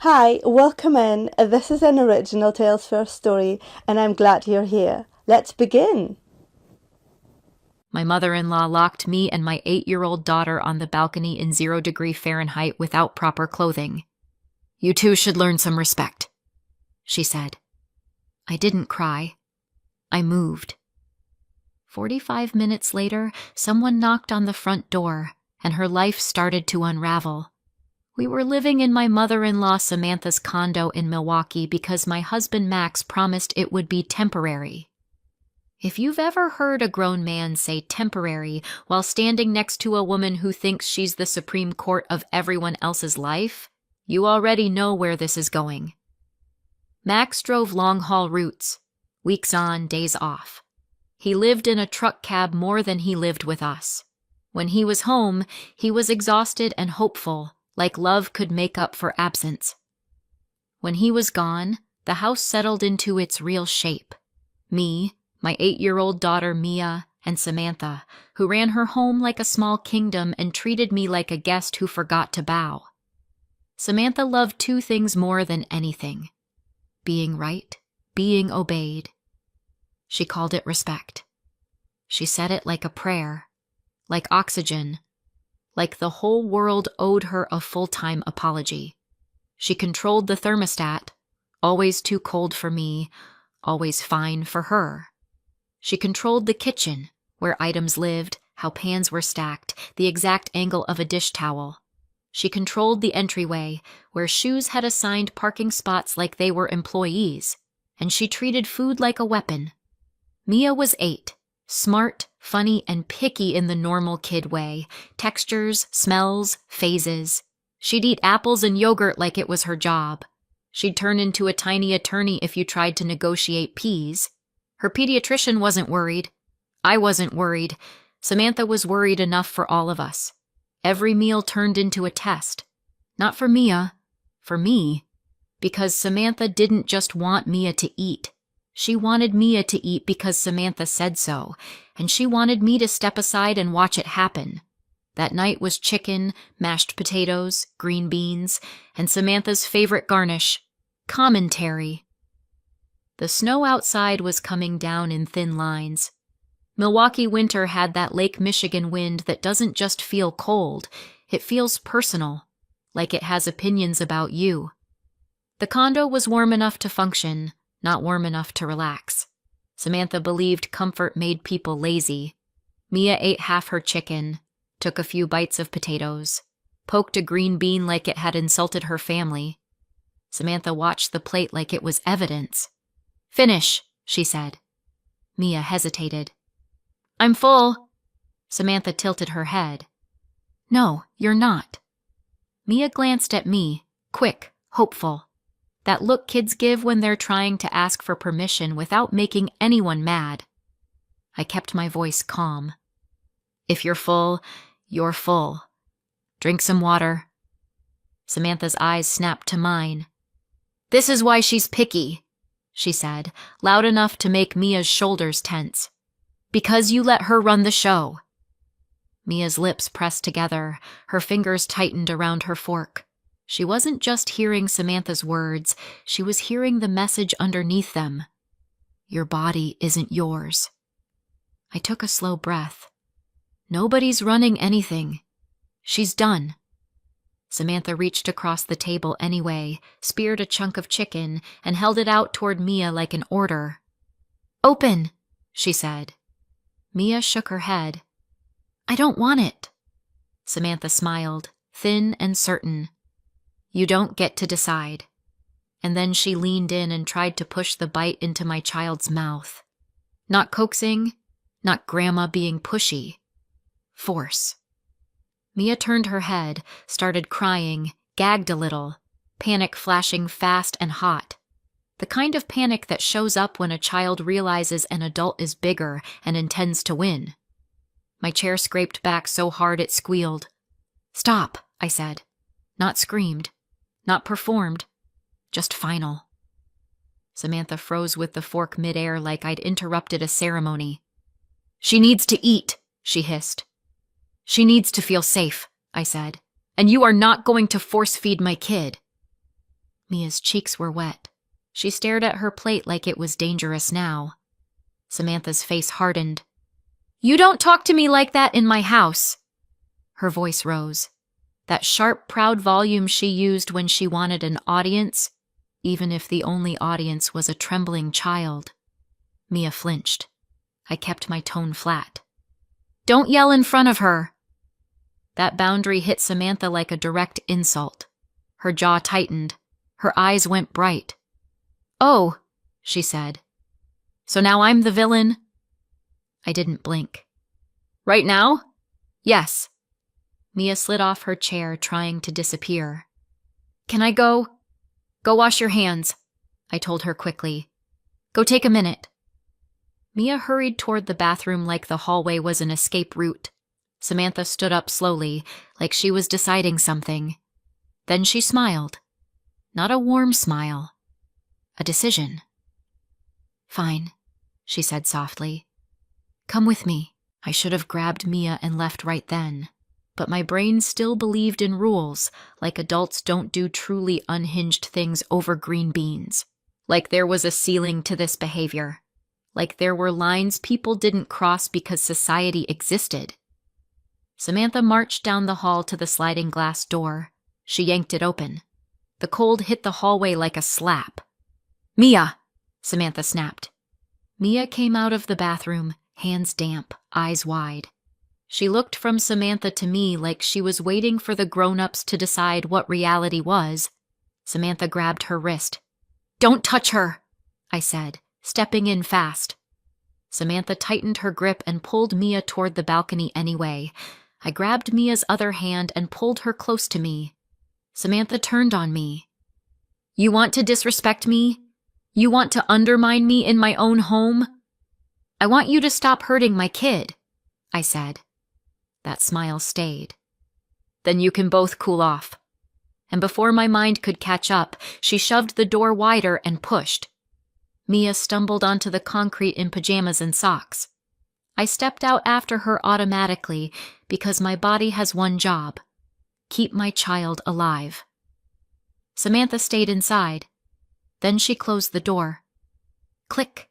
Hi, welcome in. This is an original Tales First story, and I'm glad you're here. Let's begin. My mother-in-law locked me and my 8-year-old daughter on the balcony in 0 degree Fahrenheit without proper clothing. "You two should learn some respect," she said. I didn't cry. I moved. 45 minutes later, someone knocked on the front door, and her life started to unravel. We were living in my mother-in-law Samantha's condo in Milwaukee because my husband Max promised it would be temporary. If you've ever heard a grown man say temporary while standing next to a woman who thinks she's the Supreme Court of everyone else's life, you already know where this is going. Max drove long-haul routes, weeks on, days off. He lived in a truck cab more than he lived with us. When he was home, he was exhausted and hopeful, like love could make up for absence. When he was gone, the house settled into its real shape. Me, my 8-year-old daughter Mia, and Samantha, who ran her home like a small kingdom and treated me like a guest who forgot to bow. Samantha loved two things more than anything: being right, being obeyed. She called it respect. She said it like a prayer, like oxygen, like the whole world owed her a full-time apology. She controlled the thermostat, always too cold for me, always fine for her. She controlled the kitchen, where items lived, how pans were stacked, the exact angle of a dish towel. She controlled the entryway, where shoes had assigned parking spots like they were employees, and she treated food like a weapon. Mia was 8, smart, funny, and picky in the normal kid way, textures, smells, phases. She'd eat apples and yogurt like it was her job. She'd turn into a tiny attorney if you tried to negotiate peas. Her pediatrician wasn't worried. I wasn't worried. Samantha was worried enough for all of us. Every meal turned into a test. Not for Mia, for me. Because Samantha didn't just want Mia to eat. She wanted Mia to eat because Samantha said so, and she wanted me to step aside and watch it happen. That night was chicken, mashed potatoes, green beans, and Samantha's favorite garnish, commentary. The snow outside was coming down in thin lines. Milwaukee winter had that Lake Michigan wind that doesn't just feel cold, it feels personal, like it has opinions about you. The condo was warm enough to function, not warm enough to relax. Samantha believed comfort made people lazy. Mia ate half her chicken, took a few bites of potatoes, poked a green bean like it had insulted her family. Samantha watched the plate like it was evidence. "Finish," she said. Mia hesitated. "I'm full." Samantha tilted her head. "No, you're not." Mia glanced at me, quick, hopeful. That look kids give when they're trying to ask for permission without making anyone mad. I kept my voice calm. "If you're full, you're full. Drink some water." Samantha's eyes snapped to mine. "This is why she's picky," she said, loud enough to make Mia's shoulders tense. "Because you let her run the show." Mia's lips pressed together, her fingers tightened around her fork. She wasn't just hearing Samantha's words, she was hearing the message underneath them. Your body isn't yours. I took a slow breath. Nobody's running anything. She's done. Samantha reached across the table anyway, speared a chunk of chicken, and held it out toward Mia like an order. "Open," she said. Mia shook her head. "I don't want it." Samantha smiled, thin and certain. "You don't get to decide." And then she leaned in and tried to push the bite into my child's mouth. Not coaxing, not grandma being pushy. Force. Mia turned her head, started crying, gagged a little, panic flashing fast and hot. The kind of panic that shows up when a child realizes an adult is bigger and intends to win. My chair scraped back so hard it squealed. "Stop," I said. Not screamed. Not performed. Just final. Samantha froze with the fork midair like I'd interrupted a ceremony. "She needs to eat," she hissed. "She needs to feel safe," I said. "And you are not going to force-feed my kid." Mia's cheeks were wet. She stared at her plate like it was dangerous now. Samantha's face hardened. "You don't talk to me like that in my house." Her voice rose. That sharp, proud volume she used when she wanted an audience, even if the only audience was a trembling child. Mia flinched. I kept my tone flat. "Don't yell in front of her." That boundary hit Samantha like a direct insult. Her jaw tightened. Her eyes went bright. "Oh," she said. "So now I'm the villain?" I didn't blink. "Right now?" "Yes." Mia slid off her chair, trying to disappear. "Can I go?" "Go wash your hands," I told her quickly. "Go take a minute." Mia hurried toward the bathroom like the hallway was an escape route. Samantha stood up slowly, like she was deciding something. Then she smiled. Not a warm smile. A decision. "Fine," she said softly. "Come with me." I should have grabbed Mia and left right then. But my brain still believed in rules, like adults don't do truly unhinged things over green beans. Like there was a ceiling to this behavior. Like there were lines people didn't cross because society existed. Samantha marched down the hall to the sliding glass door. She yanked it open. The cold hit the hallway like a slap. "Mia!" Samantha snapped. Mia came out of the bathroom, hands damp, eyes wide. She looked from Samantha to me like she was waiting for the grown-ups to decide what reality was. Samantha grabbed her wrist. "Don't touch her," I said, stepping in fast. Samantha tightened her grip and pulled Mia toward the balcony anyway. I grabbed Mia's other hand and pulled her close to me. Samantha turned on me. "You want to disrespect me? You want to undermine me in my own home? I want you to stop hurting my kid," I said. That smile stayed. "Then you can both cool off." And before my mind could catch up, she shoved the door wider and pushed. Mia stumbled onto the concrete in pajamas and socks. I stepped out after her automatically because my body has one job: keep my child alive. Samantha stayed inside. Then she closed the door. Click.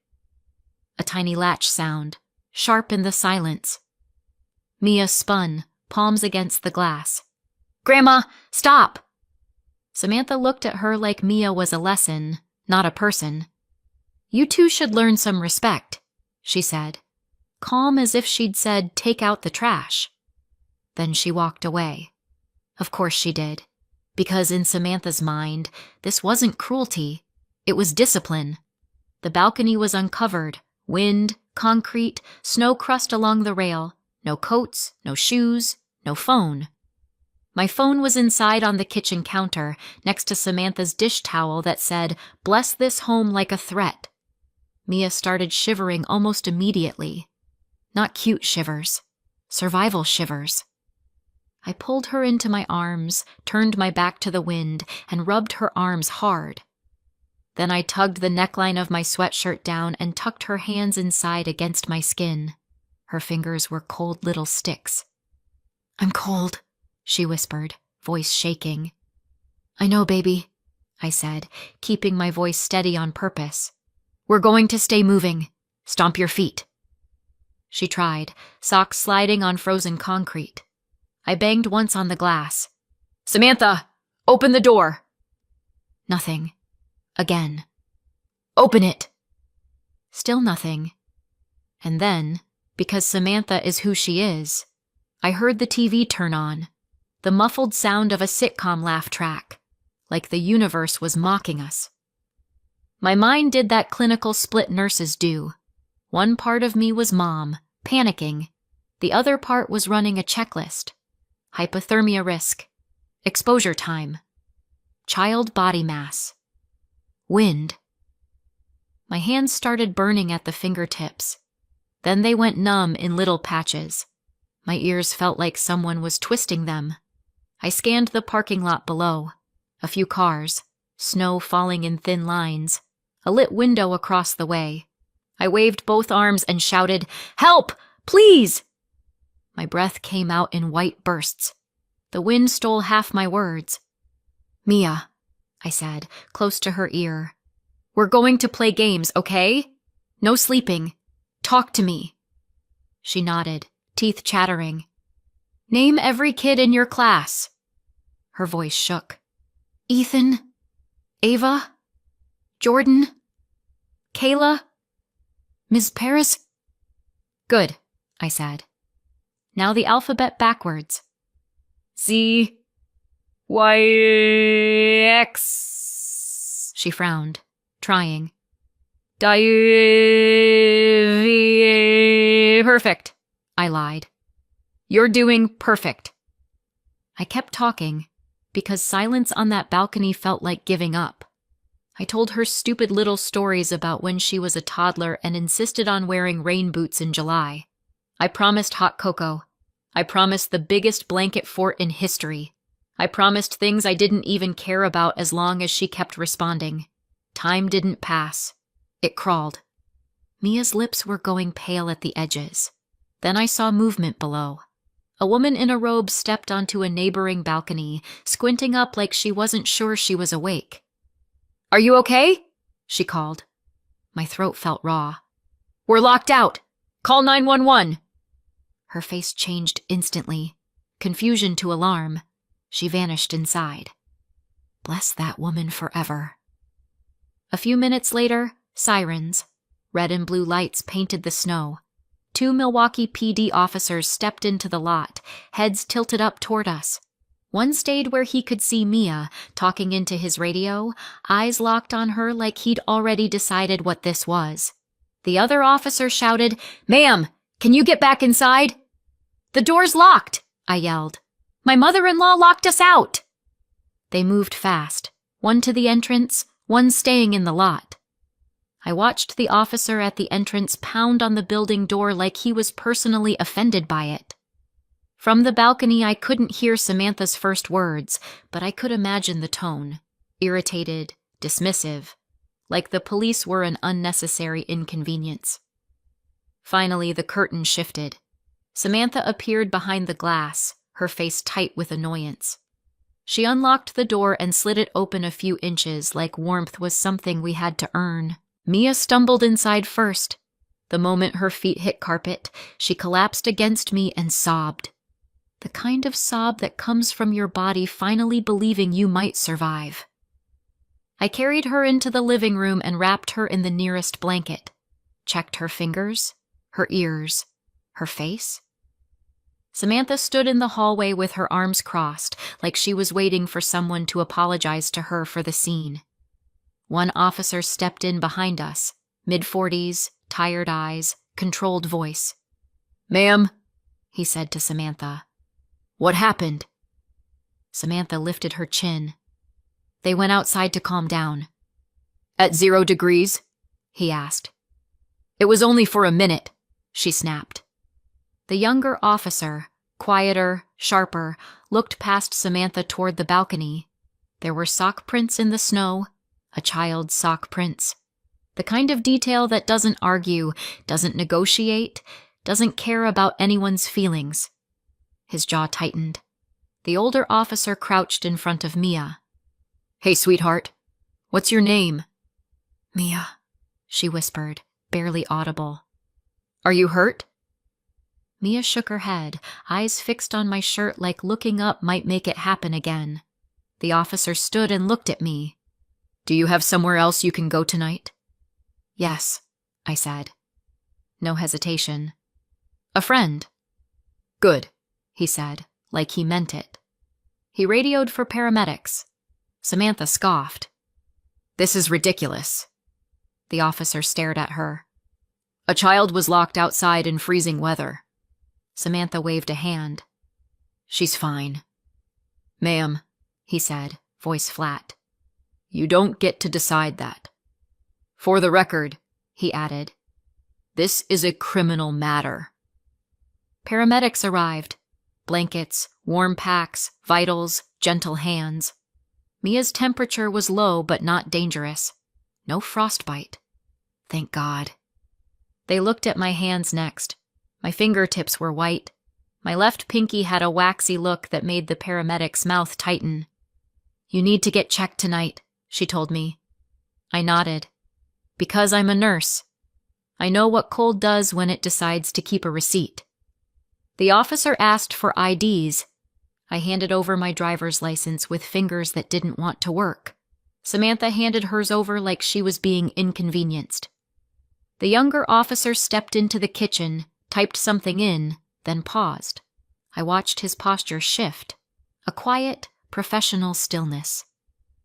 A tiny latch sound, sharp in the silence. Mia spun, palms against the glass. "Grandma, stop!" Samantha looked at her like Mia was a lesson, not a person. "You two should learn some respect," she said, calm as if she'd said, "Take out the trash." Then she walked away. Of course she did, because in Samantha's mind, this wasn't cruelty. It was discipline. The balcony was uncovered, wind, concrete, snow crust along the rail. No coats, no shoes, no phone. My phone was inside on the kitchen counter, next to Samantha's dish towel that said, "Bless this home like a threat." Mia started shivering almost immediately. Not cute shivers, survival shivers. I pulled her into my arms, turned my back to the wind, and rubbed her arms hard. Then I tugged the neckline of my sweatshirt down and tucked her hands inside against my skin. Her fingers were cold little sticks. "I'm cold," she whispered, voice shaking. "I know, baby," I said, keeping my voice steady on purpose. "We're going to stay moving. Stomp your feet." She tried, socks sliding on frozen concrete. I banged once on the glass. "Samantha, open the door." Nothing. Again. "Open it." Still nothing. And then, because Samantha is who she is, I heard the TV turn on, the muffled sound of a sitcom laugh track, like the universe was mocking us. My mind did that clinical split nurses do. One part of me was mom, panicking. The other part was running a checklist. Hypothermia risk. Exposure time. Child body mass. Wind. My hands started burning at the fingertips. Then they went numb in little patches. My ears felt like someone was twisting them. I scanned the parking lot below. A few cars, snow falling in thin lines, a lit window across the way. I waved both arms and shouted, "Help! Please!" My breath came out in white bursts. The wind stole half my words. "Mia, I said, close to her ear. We're going to play games, okay? No sleeping. Talk to me. She nodded, teeth chattering. Name every kid in your class. Her voice shook. Ethan, Ava, Jordan, Kayla, Ms. Paris. Good, I said. Now the alphabet backwards. Z, Y, X. She frowned, trying. Perfect, I lied. You're doing perfect. I kept talking, because silence on that balcony felt like giving up. I told her stupid little stories about when she was a toddler and insisted on wearing rain boots in July. I promised hot cocoa. I promised the biggest blanket fort in history. I promised things I didn't even care about as long as she kept responding. Time didn't pass. It crawled. Mia's lips were going pale at the edges. Then I saw movement below. A woman in a robe stepped onto a neighboring balcony, squinting up like she wasn't sure she was awake. Are you okay? She called. My throat felt raw. We're locked out. Call 911. Her face changed instantly. Confusion to alarm. She vanished inside. Bless that woman forever. A few minutes later, sirens. Red and blue lights painted the snow. 2 Milwaukee PD officers stepped into the lot, heads tilted up toward us. One stayed where he could see Mia, talking into his radio, eyes locked on her like he'd already decided what this was. The other officer shouted, Ma'am, can you get back inside? The door's locked, I yelled. My mother-in-law locked us out. They moved fast, one to the entrance, one staying in the lot. I watched the officer at the entrance pound on the building door like he was personally offended by it. From the balcony, I couldn't hear Samantha's first words, but I could imagine the tone. Irritated, dismissive, like the police were an unnecessary inconvenience. Finally, the curtain shifted. Samantha appeared behind the glass, her face tight with annoyance. She unlocked the door and slid it open a few inches like warmth was something we had to earn. Mia stumbled inside first. The moment her feet hit carpet, she collapsed against me and sobbed. The kind of sob that comes from your body finally believing you might survive. I carried her into the living room and wrapped her in the nearest blanket. Checked her fingers, her ears, her face. Samantha stood in the hallway with her arms crossed, like she was waiting for someone to apologize to her for the scene. One officer stepped in behind us, mid-40s, tired eyes, controlled voice. Ma'am, he said to Samantha. What happened? Samantha lifted her chin. They went outside to calm down. At 0 degrees? He asked. It was only for a minute, she snapped. The younger officer, quieter, sharper, looked past Samantha toward the balcony. There were sock prints in the snow, a child's sock prints. The kind of detail that doesn't argue, doesn't negotiate, doesn't care about anyone's feelings. His jaw tightened. The older officer crouched in front of Mia. Hey, sweetheart. What's your name? Mia, she whispered, barely audible. Are you hurt? Mia shook her head, eyes fixed on my shirt like looking up might make it happen again. The officer stood and looked at me. Do you have somewhere else you can go tonight? Yes, I said. No hesitation. A friend. Good, he said, like he meant it. He radioed for paramedics. Samantha scoffed. This is ridiculous. The officer stared at her. A child was locked outside in freezing weather. Samantha waved a hand. She's fine. Ma'am, he said, voice flat. You don't get to decide that. For the record, he added, this is a criminal matter. Paramedics arrived. Blankets, warm packs, vitals, gentle hands. Mia's temperature was low but not dangerous. No frostbite. Thank God. They looked at my hands next. My fingertips were white. My left pinky had a waxy look that made the paramedic's mouth tighten. You need to get checked tonight, she told me. I nodded. Because I'm a nurse. I know what cold does when it decides to keep a receipt. The officer asked for IDs. I handed over my driver's license with fingers that didn't want to work. Samantha handed hers over like she was being inconvenienced. The younger officer stepped into the kitchen, typed something in, then paused. I watched his posture shift, a quiet, professional stillness.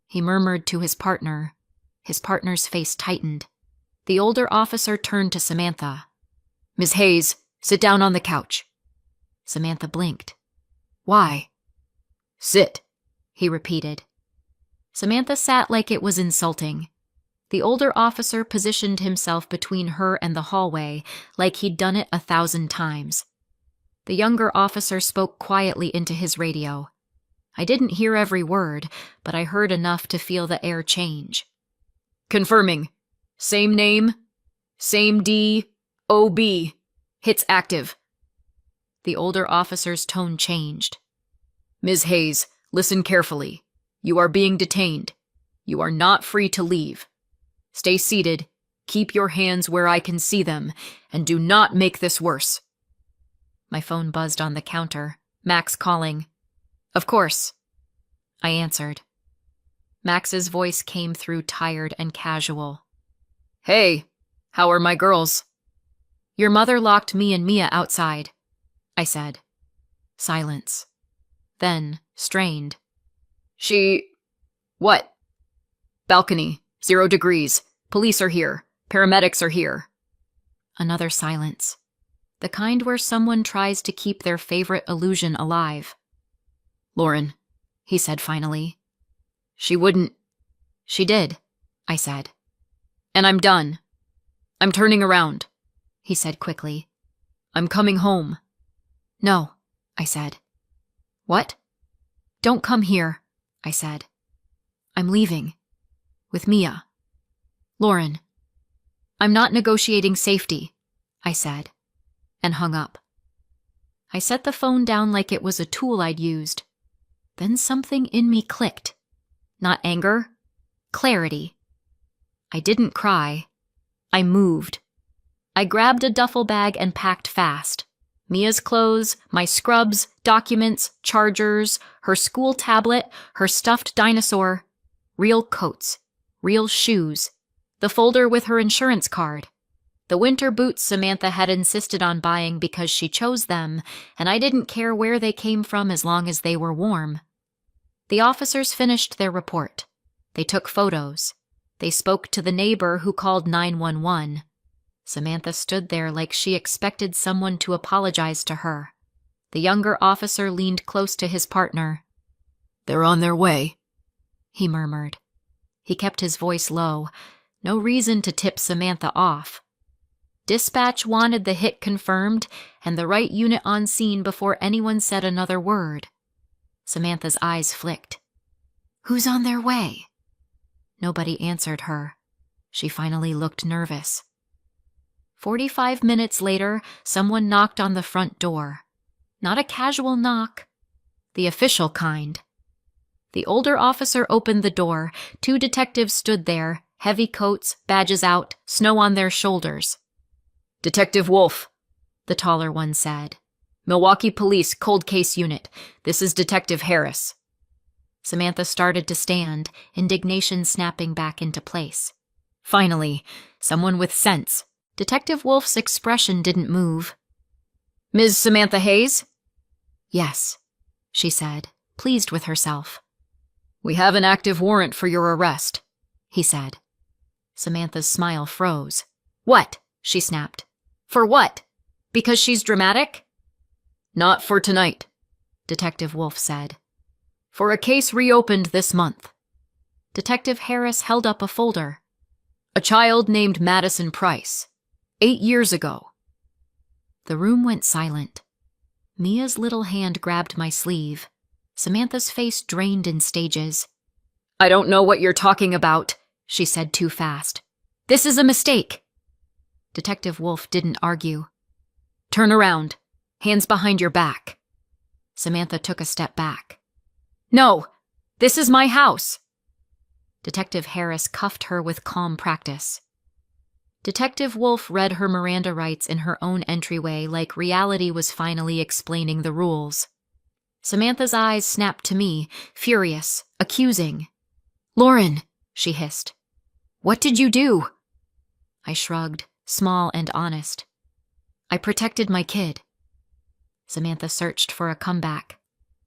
He murmured to his partner. His partner's face tightened. The older officer turned to Samantha. "Ms. Hayes, sit down on the couch." Samantha blinked. "Why?" "Sit," he repeated. Samantha sat like it was insulting. The older officer positioned himself between her and the hallway, like he'd done it 1,000 times. The younger officer spoke quietly into his radio. I didn't hear every word, but I heard enough to feel the air change. "Confirming. Same name. Same DOB. Hits active." The older officer's tone changed. "Ms. Hayes, listen carefully. You are being detained. You are not free to leave. Stay seated, keep your hands where I can see them, and do not make this worse." My phone buzzed on the counter, Max calling. "Of course." I answered. Max's voice came through tired and casual. "Hey, how are my girls?" "Your mother locked me and Mia outside," I said. Silence. Then, strained. What?" "Balcony, 0 degrees. Police are here. Paramedics are here." Another silence. The kind where someone tries to keep their favorite illusion alive. "Lauren," he said finally. "She wouldn't." "She did," I said. "And I'm done. I'm turning around," he said quickly. "I'm coming home." "No," I said. "What?" "Don't come here," I said. "I'm leaving. With Mia." "Lauren." "I'm not negotiating safety," I said, and hung up. I set the phone down like it was a tool I'd used. Then something in me clicked. Not anger, clarity. I didn't cry. I moved. I grabbed a duffel bag and packed fast. Mia's clothes, my scrubs, documents, chargers, her school tablet, her stuffed dinosaur, real coats, real shoes, the folder with her insurance card, the winter boots Samantha had insisted on buying because she chose them, and I didn't care where they came from as long as they were warm. The officers finished their report. They took photos. They spoke to the neighbor who called 911. Samantha stood there like she expected someone to apologize to her. The younger officer leaned close to his partner. "They're on their way," he murmured. He kept his voice low. No reason to tip Samantha off. Dispatch wanted the hit confirmed and the right unit on scene before anyone said another word. Samantha's eyes flicked. "Who's on their way?" Nobody answered her. She finally looked nervous. 45 minutes later, someone knocked on the front door. Not a casual knock. The official kind. The older officer opened the door. 2 detectives stood there, heavy coats, badges out, snow on their shoulders. "Detective Wolf," the taller one said. "Milwaukee Police Cold Case Unit. This is Detective Harris." Samantha started to stand, indignation snapping back into place. Finally, someone with sense. Detective Wolf's expression didn't move. "Ms. Samantha Hayes?" "Yes," she said, pleased with herself. "We have an active warrant for your arrest," he said. Samantha's smile froze. "What?" she snapped. "For what? Because she's dramatic?" "Not for tonight," Detective Wolf said. "For a case reopened this month." Detective Harris held up a folder. "A child named Madison Price. 8 years ago." The room went silent. Mia's little hand grabbed my sleeve. Samantha's face drained in stages. "I don't know what you're talking about," she said too fast. "This is a mistake." Detective Wolf didn't argue. "Turn around. Hands behind your back." Samantha took a step back. "No, this is my house." Detective Harris cuffed her with calm practice. Detective Wolf read her Miranda rights in her own entryway like reality was finally explaining the rules. Samantha's eyes snapped to me, furious, accusing. "Lauren," she hissed. "What did you do?" I shrugged, small and honest. "I protected my kid." Samantha searched for a comeback.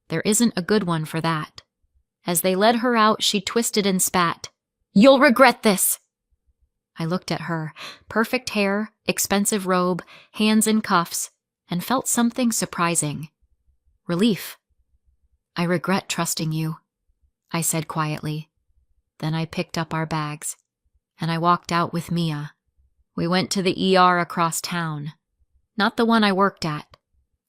There isn't a good one for that. As they led her out, she twisted and spat. "You'll regret this!" I looked at her, perfect hair, expensive robe, hands in cuffs, and felt something surprising. Relief. "I regret trusting you," I said quietly. Then I picked up our bags, and I walked out with Mia. We went to the ER across town. Not the one I worked at.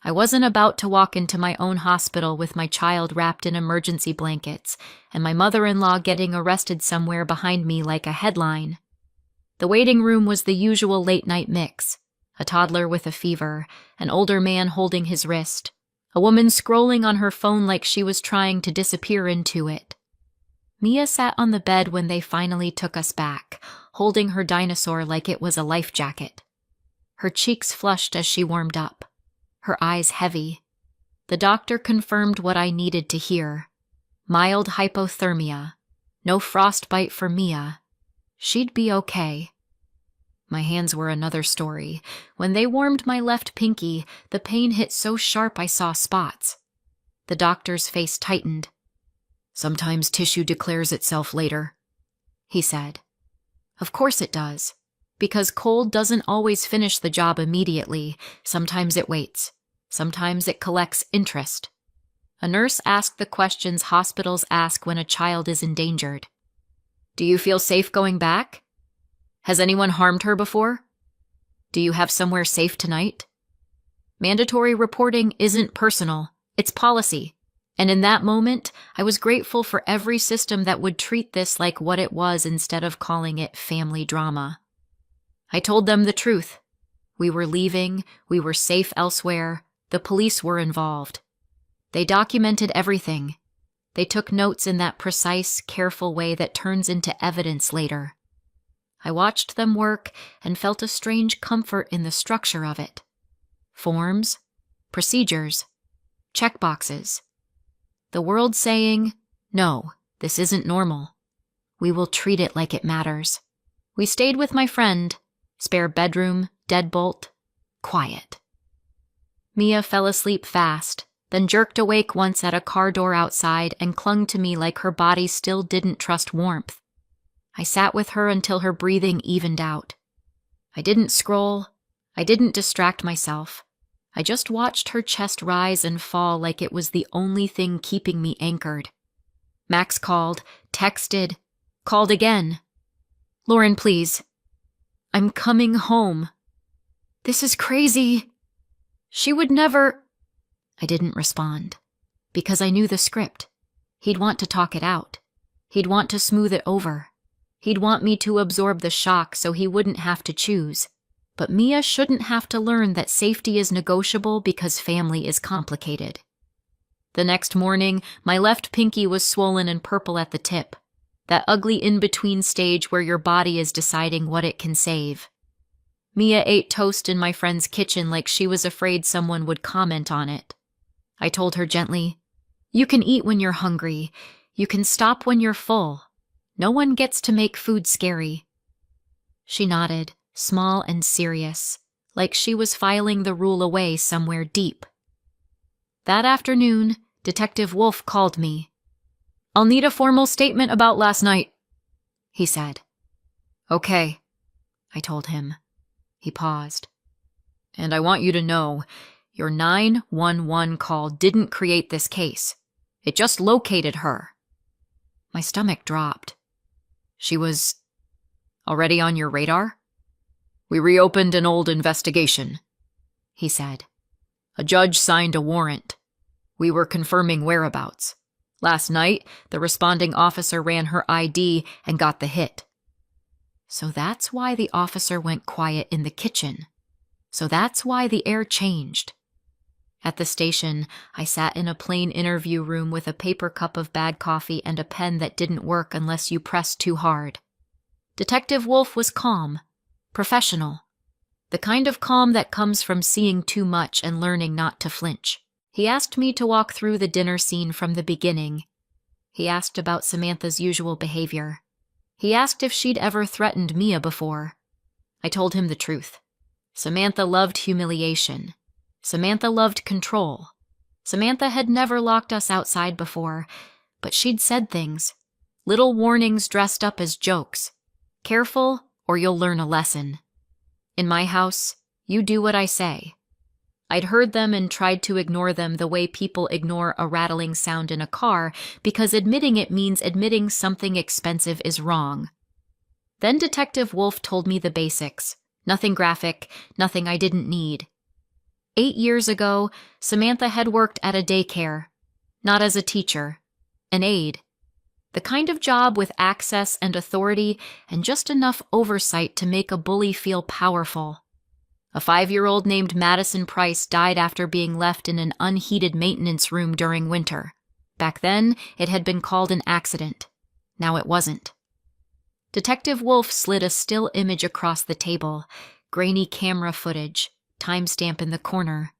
I wasn't about to walk into my own hospital with my child wrapped in emergency blankets and my mother-in-law getting arrested somewhere behind me like a headline. The waiting room was the usual late-night mix. A toddler with a fever, an older man holding his wrist, a woman scrolling on her phone like she was trying to disappear into it. Mia sat on the bed when they finally took us back, holding her dinosaur like it was a life jacket. Her cheeks flushed as she warmed up, her eyes heavy. The doctor confirmed what I needed to hear. Mild hypothermia. No frostbite for Mia. She'd be okay. My hands were another story. When they warmed my left pinky, the pain hit so sharp I saw spots. The doctor's face tightened. "Sometimes tissue declares itself later," he said. Of course it does. Because cold doesn't always finish the job immediately. Sometimes it waits. Sometimes it collects interest. A nurse asked the questions hospitals ask when a child is endangered. "Do you feel safe going back? Has anyone harmed her before? Do you have somewhere safe tonight?" Mandatory reporting isn't personal. It's policy. And in that moment, I was grateful for every system that would treat this like what it was instead of calling it family drama. I told them the truth. We were leaving, we were safe elsewhere, the police were involved. They documented everything. They took notes in that precise, careful way that turns into evidence later. I watched them work and felt a strange comfort in the structure of it. Forms, procedures, checkboxes. The world saying, "No, this isn't normal. We will treat it like it matters." We stayed with my friend. Spare bedroom, deadbolt, quiet. Mia fell asleep fast, then jerked awake once at a car door outside and clung to me like her body still didn't trust warmth. I sat with her until her breathing evened out. I didn't scroll. I didn't distract myself. I just watched her chest rise and fall like it was the only thing keeping me anchored. Max called, texted, called again. "Lauren, please. I'm coming home. This is crazy. She would never—" I didn't respond, because I knew the script. He'd want to talk it out. He'd want to smooth it over. He'd want me to absorb the shock so he wouldn't have to choose. But Mia shouldn't have to learn that safety is negotiable because family is complicated. The next morning, my left pinky was swollen and purple at the tip. That ugly in-between stage where your body is deciding what it can save. Mia ate toast in my friend's kitchen like she was afraid someone would comment on it. I told her gently, "You can eat when you're hungry. You can stop when you're full. No one gets to make food scary." She nodded, small and serious, like she was filing the rule away somewhere deep. That afternoon, Detective Wolf called me. "I'll need a formal statement about last night," he said. "Okay," I told him. He paused. "And I want you to know, your 911 call didn't create this case. It just located her." My stomach dropped. "She was already on your radar?" "We reopened an old investigation," he said. "A judge signed a warrant. We were confirming whereabouts. Last night, the responding officer ran her ID and got the hit." So that's why the officer went quiet in the kitchen. So that's why the air changed. At the station, I sat in a plain interview room with a paper cup of bad coffee and a pen that didn't work unless you pressed too hard. Detective Wolf was calm, professional, the kind of calm that comes from seeing too much and learning not to flinch. He asked me to walk through the dinner scene from the beginning. He asked about Samantha's usual behavior. He asked if she'd ever threatened Mia before. I told him the truth. Samantha loved humiliation. Samantha loved control. Samantha had never locked us outside before, but she'd said things. Little warnings dressed up as jokes. Careful, or you'll learn a lesson. In my house, you do what I say. I'd heard them and tried to ignore them the way people ignore a rattling sound in a car because admitting it means admitting something expensive is wrong. Then Detective Wolf told me the basics. Nothing graphic, nothing I didn't need. 8 years ago, Samantha had worked at a daycare. Not as a teacher. An aide. The kind of job with access and authority and just enough oversight to make a bully feel powerful. A 5-year-old named Madison Price died after being left in an unheated maintenance room during winter. Back then, it had been called an accident. Now it wasn't. Detective Wolf slid a still image across the table, grainy camera footage, timestamp in the corner.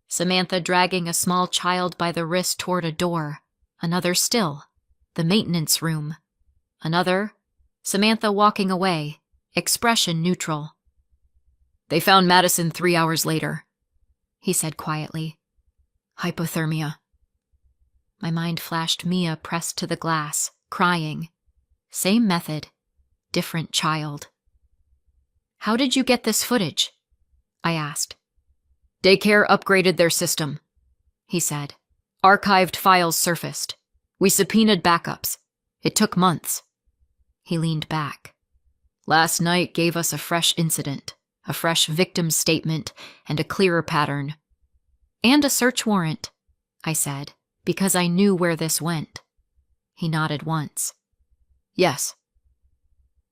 Samantha dragging a small child by the wrist toward a door. Another still. The maintenance room. Another. Samantha walking away, expression neutral. They found Madison 3 hours later, he said quietly. Hypothermia. My mind flashed Mia pressed to the glass, crying. Same method, different child. How did you get this footage? I asked. Daycare upgraded their system, he said. Archived files surfaced. We subpoenaed backups. It took months. He leaned back. Last night gave us a fresh incident. A fresh victim statement, and a clearer pattern. And a search warrant, I said, because I knew where this went. He nodded once. Yes.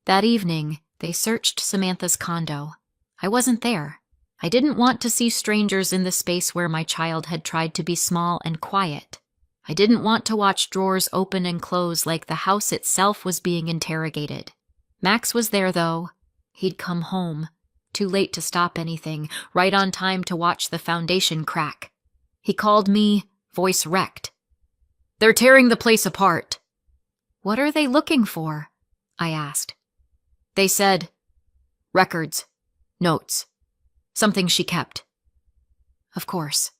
That evening, they searched Samantha's condo. I wasn't there. I didn't want to see strangers in the space where my child had tried to be small and quiet. I didn't want to watch drawers open and close like the house itself was being interrogated. Max was there, though. He'd come home. Too late to stop anything, right on time to watch the foundation crack. He called me, voice wrecked. They're tearing the place apart. What are they looking for? I asked. They said, records, notes, something she kept. Of course.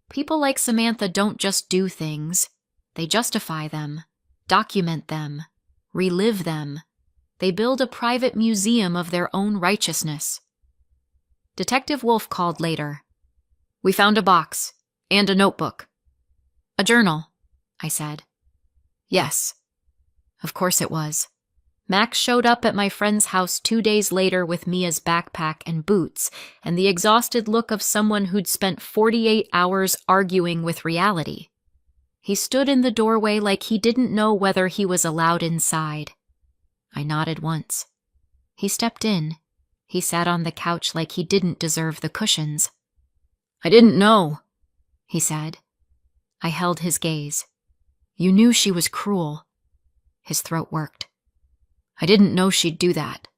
People like Samantha don't just do things. They justify them, document them, relive them. They build a private museum of their own righteousness. Detective Wolf called later. We found a box and a notebook. A journal, I said. Yes. Of course it was. Max showed up at my friend's house 2 days later with Mia's backpack and boots and the exhausted look of someone who'd spent 48 hours arguing with reality. He stood in the doorway like he didn't know whether he was allowed inside. I nodded once. He stepped in. He sat on the couch like he didn't deserve the cushions. I didn't know, he said. I held his gaze. You knew she was cruel. His throat worked. I didn't know she'd do that.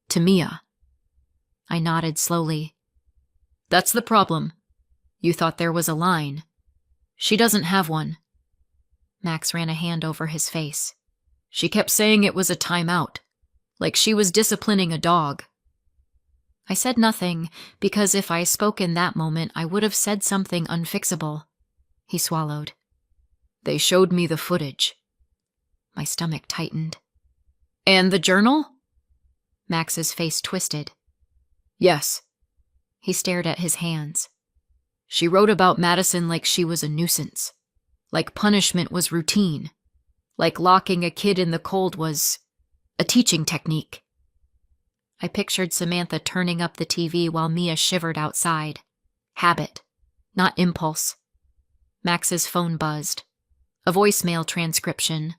To Mia. I nodded slowly. That's the problem. You thought there was a line. She doesn't have one. Max ran a hand over his face. She kept saying it was a timeout, like she was disciplining a dog. I said nothing, because if I spoke in that moment, I would have said something unfixable. He swallowed. They showed me the footage. My stomach tightened. And the journal? Max's face twisted. Yes. He stared at his hands. She wrote about Madison like she was a nuisance, like punishment was routine. Like locking a kid in the cold was a teaching technique. I pictured Samantha turning up the TV while Mia shivered outside. Habit, not impulse. Max's phone buzzed. A voicemail transcription.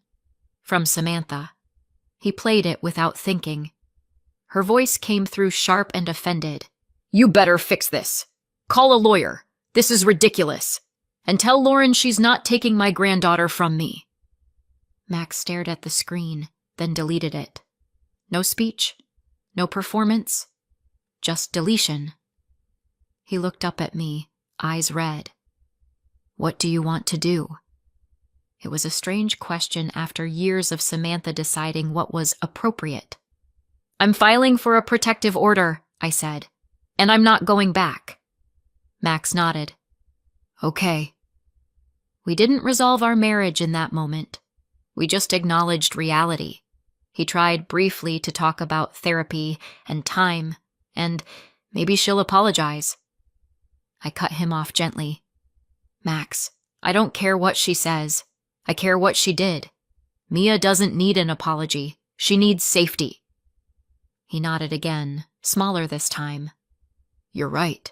From Samantha. He played it without thinking. Her voice came through sharp and offended. You better fix this. Call a lawyer. This is ridiculous. And tell Lauren she's not taking my granddaughter from me. Max stared at the screen, then deleted it. No speech, no performance, just deletion. He looked up at me, eyes red. What do you want to do? It was a strange question after years of Samantha deciding what was appropriate. I'm filing for a protective order, I said, and I'm not going back. Max nodded. Okay. We didn't resolve our marriage in that moment. We just acknowledged reality. He tried briefly to talk about therapy and time, and maybe she'll apologize. I cut him off gently. Max, I don't care what she says. I care what she did. Mia doesn't need an apology. She needs safety. He nodded again, smaller this time. You're right.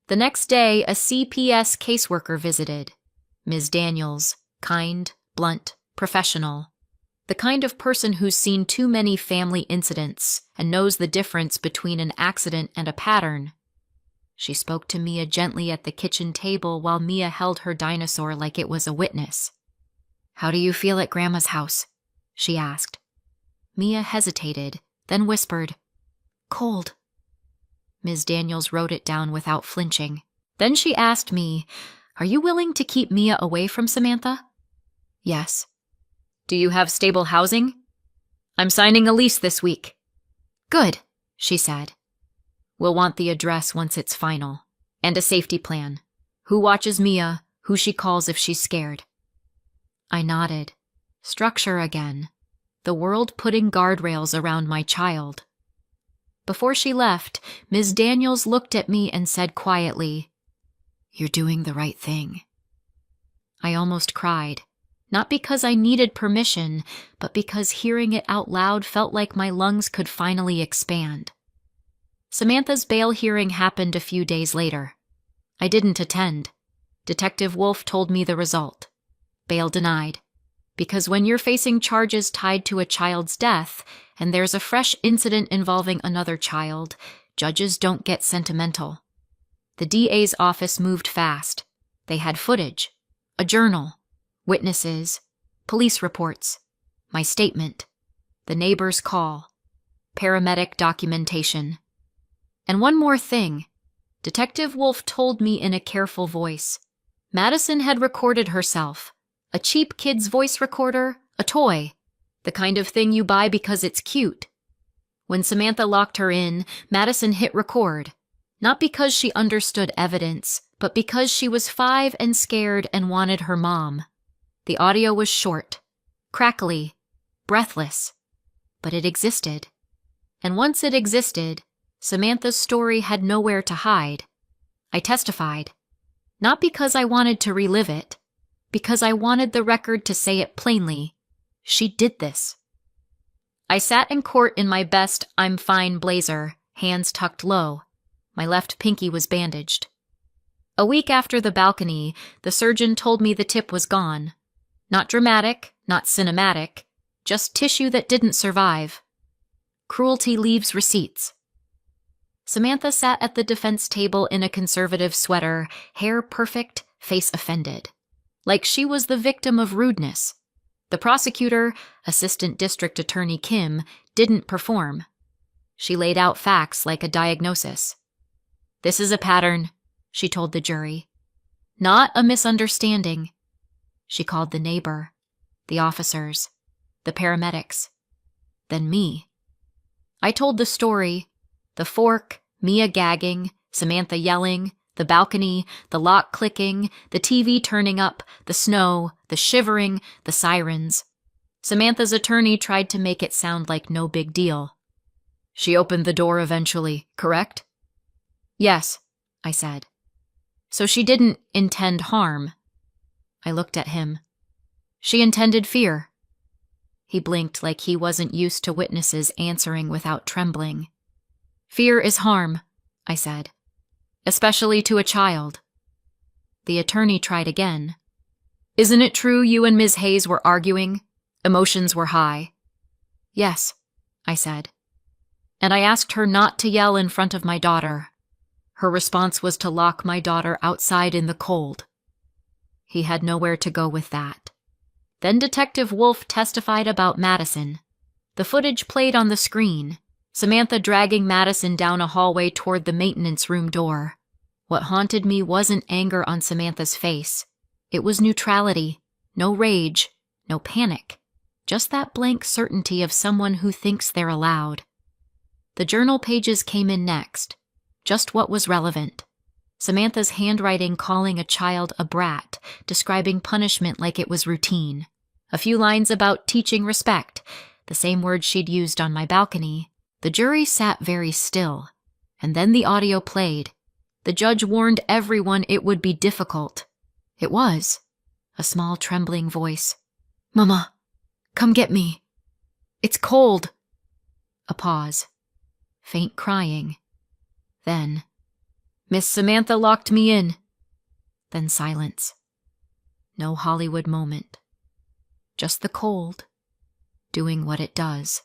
The next day, a CPS caseworker visited. Ms. Daniels, kind, blunt, professional. The kind of person who's seen too many family incidents and knows the difference between an accident and a pattern. She spoke to Mia gently at the kitchen table while Mia held her dinosaur like it was a witness. How do you feel at Grandma's house? She asked. Mia hesitated, then whispered, Cold. Ms. Daniels wrote it down without flinching. Then she asked me, Are you willing to keep Mia away from Samantha? Yes. Do you have stable housing? I'm signing a lease this week. Good, she said. We'll want the address once it's final. And a safety plan. Who watches Mia, who she calls if she's scared. I nodded. Structure again. The world putting guardrails around my child. Before she left, Ms. Daniels looked at me and said quietly, You're doing the right thing. I almost cried. Not because I needed permission, but because hearing it out loud felt like my lungs could finally expand. Samantha's bail hearing happened a few days later. I didn't attend. Detective Wolf told me the result. Bail denied. Because when you're facing charges tied to a child's death, and there's a fresh incident involving another child, judges don't get sentimental. The DA's office moved fast. They had footage, a journal, witnesses, police reports, my statement, the neighbor's call, paramedic documentation. And one more thing. Detective Wolf told me in a careful voice. Madison had recorded herself. A cheap kid's voice recorder, a toy. The kind of thing you buy because it's cute. When Samantha locked her in, Madison hit record. Not because she understood evidence, but because she was 5 and scared and wanted her mom. The audio was short, crackly, breathless. But it existed. And once it existed, Samantha's story had nowhere to hide. I testified. Not because I wanted to relive it, because I wanted the record to say it plainly. She did this. I sat in court in my best I'm fine blazer, hands tucked low. My left pinky was bandaged. A week after the balcony, the surgeon told me the tip was gone. Not dramatic, not cinematic, just tissue that didn't survive. Cruelty leaves receipts. Samantha sat at the defense table in a conservative sweater, hair perfect, face offended. Like she was the victim of rudeness. The prosecutor, Assistant District Attorney Kim, didn't perform. She laid out facts like a diagnosis. This is a pattern, she told the jury. Not a misunderstanding. She called the neighbor, the officers, the paramedics, then me. I told the story, the fork, Mia gagging, Samantha yelling, the balcony, the lock clicking, the TV turning up, the snow, the shivering, the sirens. Samantha's attorney tried to make it sound like no big deal. She opened the door eventually, correct? Yes, I said. So she didn't intend harm. I looked at him. She intended fear. He blinked like he wasn't used to witnesses answering without trembling. Fear is harm, I said. Especially to a child. The attorney tried again. Isn't it true you and Ms. Hayes were arguing? Emotions were high. Yes, I said. And I asked her not to yell in front of my daughter. Her response was to lock my daughter outside in the cold. He had nowhere to go with that. Then Detective Wolf testified about Madison. The footage played on the screen, Samantha dragging Madison down a hallway toward the maintenance room door. What haunted me wasn't anger on Samantha's face. It was neutrality, no rage, no panic, just that blank certainty of someone who thinks they're allowed. The journal pages came in next, just what was relevant. Samantha's handwriting calling a child a brat, describing punishment like it was routine. A few lines about teaching respect, the same words she'd used on my balcony. The jury sat very still, and then the audio played. The judge warned everyone it would be difficult. It was. A small, trembling voice. "Mama, come get me. It's cold." A pause. Faint crying. Then, "Miss Samantha locked me in." Then silence. No Hollywood moment. Just the cold, doing what it does.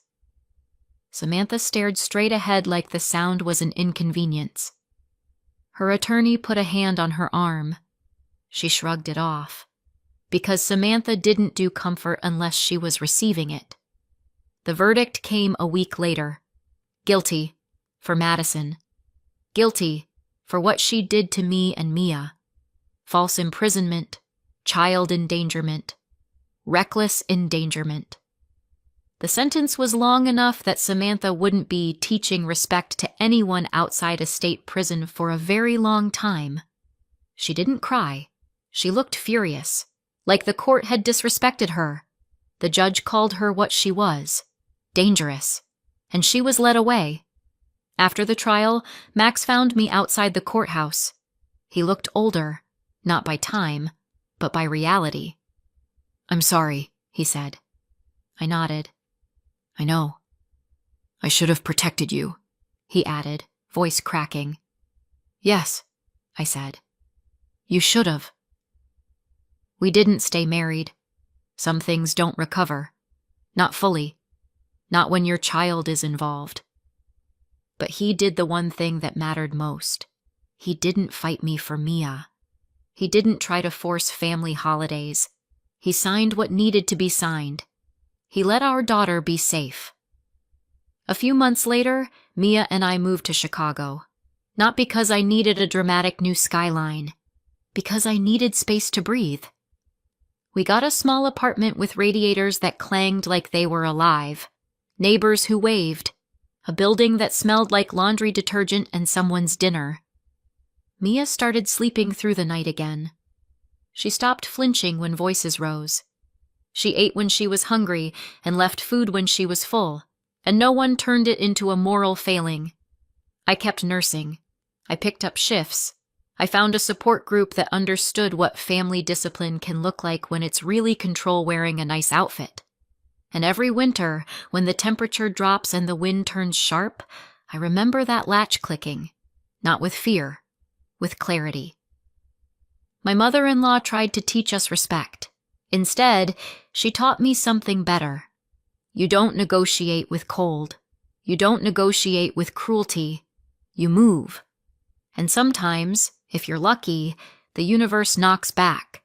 Samantha stared straight ahead like the sound was an inconvenience. Her attorney put a hand on her arm. She shrugged it off, because Samantha didn't do comfort unless she was receiving it. The verdict came a week later. Guilty, for Madison. Guilty, for what she did to me and Mia. False imprisonment, child endangerment, reckless endangerment. The sentence was long enough that Samantha wouldn't be teaching respect to anyone outside a state prison for a very long time. She didn't cry. She looked furious, like the court had disrespected her. The judge called her what she was, dangerous, and she was led away. After the trial, Max found me outside the courthouse. He looked older, not by time, but by reality. "I'm sorry," he said. I nodded. "I know. I should have protected you," he added, voice cracking. "Yes," I said. "You should have." We didn't stay married. Some things don't recover. Not fully. Not when your child is involved. But he did the one thing that mattered most. He didn't fight me for Mia. He didn't try to force family holidays. He signed what needed to be signed. He let our daughter be safe. A few months later, Mia and I moved to Chicago. Not because I needed a dramatic new skyline. Because I needed space to breathe. We got a small apartment with radiators that clanged like they were alive. Neighbors who waved. A building that smelled like laundry detergent and someone's dinner. Mia started sleeping through the night again. She stopped flinching when voices rose. She ate when she was hungry and left food when she was full, and no one turned it into a moral failing. I kept nursing. I picked up shifts. I found a support group that understood what family discipline can look like when it's really control wearing a nice outfit. And every winter, when the temperature drops and the wind turns sharp, I remember that latch clicking, not with fear, with clarity. My mother-in-law tried to teach us respect. Instead, she taught me something better. You don't negotiate with cold. You don't negotiate with cruelty. You move. And sometimes, if you're lucky, the universe knocks back.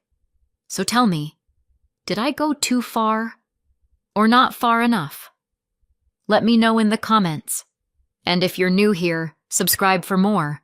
So tell me, did I go too far? Or not far enough? Let me know in the comments. And if you're new here, subscribe for more.